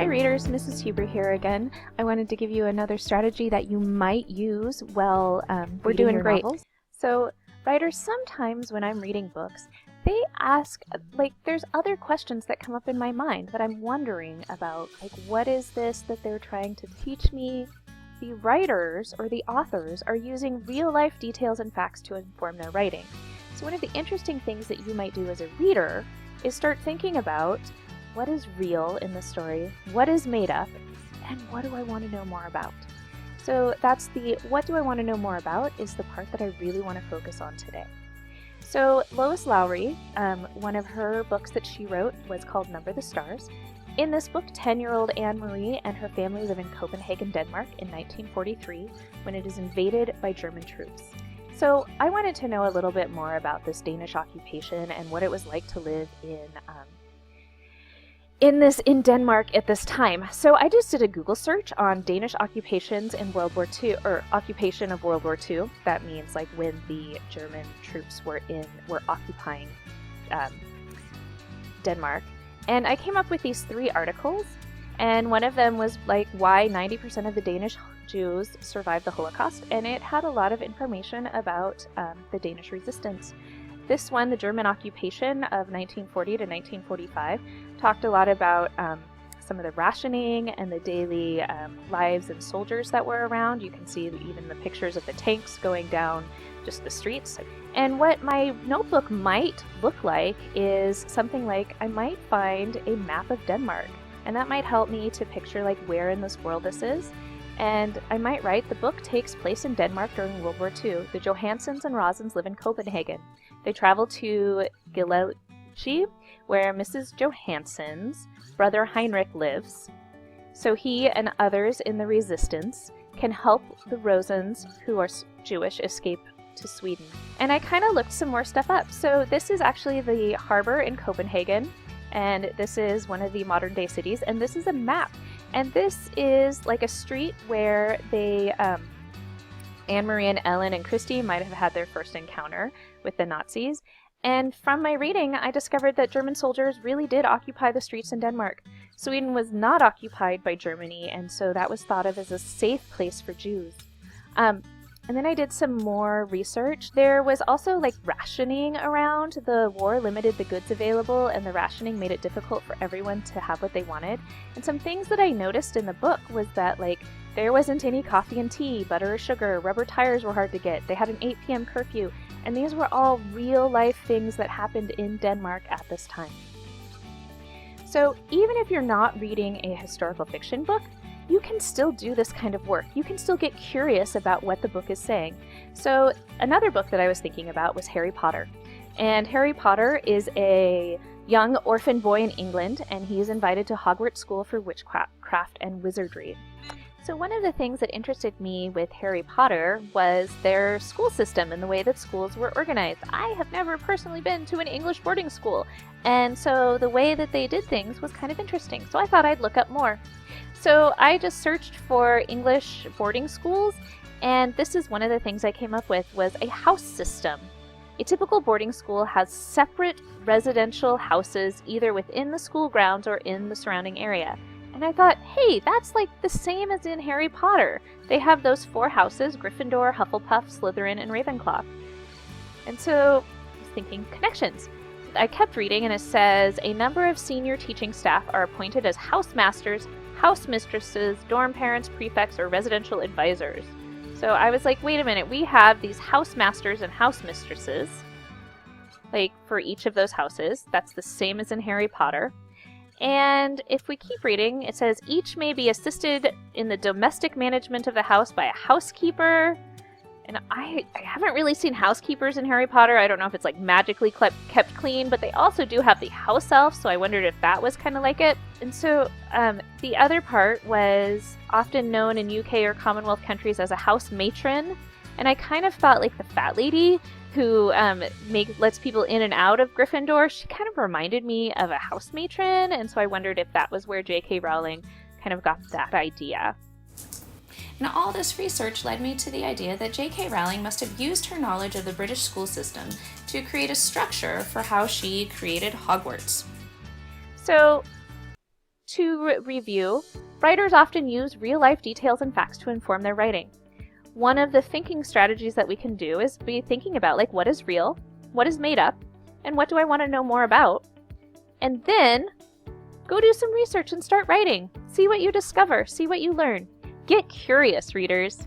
Hi readers, Mrs. Huber here again. I wanted to give you another strategy that you might use while We're doing great. novels. So writers, sometimes when I'm reading books, they ask, there's other questions that come up in my mind that I'm wondering about, what is this that they're trying to teach me? The writers or the authors are using real-life details and facts to inform their writing. So one of the interesting things that you might do as a reader is start thinking about what is real in the story, what is made up, and what do I want to know more about? So that's the what do I want to know more about is the part that I really want to focus on today. So Lois Lowry, one of her books that she wrote was called Number the Stars. In this book, 10-year-old Anne Marie and her family live in Copenhagen, Denmark in 1943 when it is invaded by German troops. So I wanted to know a little bit more about this Danish occupation and what it was like to live in Denmark at this time. So I just did a Google search on Danish occupations in World War II, or occupation of World War II. That means when the German troops were occupying Denmark. And I came up with these 3 articles, and one of them was why 90% of the Danish Jews survived the Holocaust, and it had a lot of information about the Danish resistance. This one, the German occupation of 1940 to 1945, talked a lot about some of the rationing and the daily lives and soldiers that were around. You can see even the pictures of the tanks going down just the streets. And what my notebook might look like is something like I might find a map of Denmark, and that might help me to picture where in this world this is. And I might write, the book takes place in Denmark during World War II. The Johansons and Rosens live in Copenhagen. They travel to Gilleleje, where Mrs. Johanson's brother Heinrich lives. So he and others in the resistance can help the Rosens, who are Jewish, escape to Sweden. And I kind of looked some more stuff up. So this is actually the harbor in Copenhagen, and this is one of the modern day cities, and this is a map. And this is a street where they, Anne Marie and Ellen and Christy might have had their first encounter with the Nazis. And from my reading, I discovered that German soldiers really did occupy the streets in Denmark. Sweden was not occupied by Germany, and so that was thought of as a safe place for Jews. And then I did some more research. There was also rationing around. The war limited the goods available, and the rationing made it difficult for everyone to have what they wanted. And some things that I noticed in the book was that there wasn't any coffee and tea, butter or sugar, rubber tires were hard to get, they had an 8 p.m. curfew, and these were all real life things that happened in Denmark at this time. So even if you're not reading a historical fiction book, you can still do this kind of work. You can still get curious about what the book is saying. So another book that I was thinking about was Harry Potter. And Harry Potter is a young orphan boy in England, and he is invited to Hogwarts School for Witchcraft and Wizardry. So one of the things that interested me with Harry Potter was their school system and the way that schools were organized. I have never personally been to an English boarding school, and so the way that they did things was kind of interesting. So I thought I'd look up more. So I just searched for English boarding schools, and this is one of the things I came up with was a house system. A typical boarding school has separate residential houses either within the school grounds or in the surrounding area. And I thought, hey, that's the same as in Harry Potter. They have those 4 houses, Gryffindor, Hufflepuff, Slytherin, and Ravenclaw. And so I was thinking connections. I kept reading, and it says, a number of senior teaching staff are appointed as housemasters, housemistresses, dorm parents, prefects, or residential advisors. So I was like, wait a minute, we have these housemasters and housemistresses, for each of those houses. That's the same as in Harry Potter. And if we keep reading, it says, each may be assisted in the domestic management of the house by a housekeeper. And I haven't really seen housekeepers in Harry Potter. I don't know if it's magically kept clean, but they also do have the house elf, so I wondered if that was kind of like it. And so the other part was often known in UK or Commonwealth countries as a house matron. And I kind of thought the fat lady who lets people in and out of Gryffindor, she kind of reminded me of a house matron. And so I wondered if that was where J.K. Rowling kind of got that idea. And all this research led me to the idea that J.K. Rowling must have used her knowledge of the British school system to create a structure for how she created Hogwarts. So to review, writers often use real-life details and facts to inform their writing. One of the thinking strategies that we can do is be thinking about, like, what is real, what is made up, and what do I want to know more about? And then go do some research and start writing. See what you discover, see what you learn. Get curious, readers.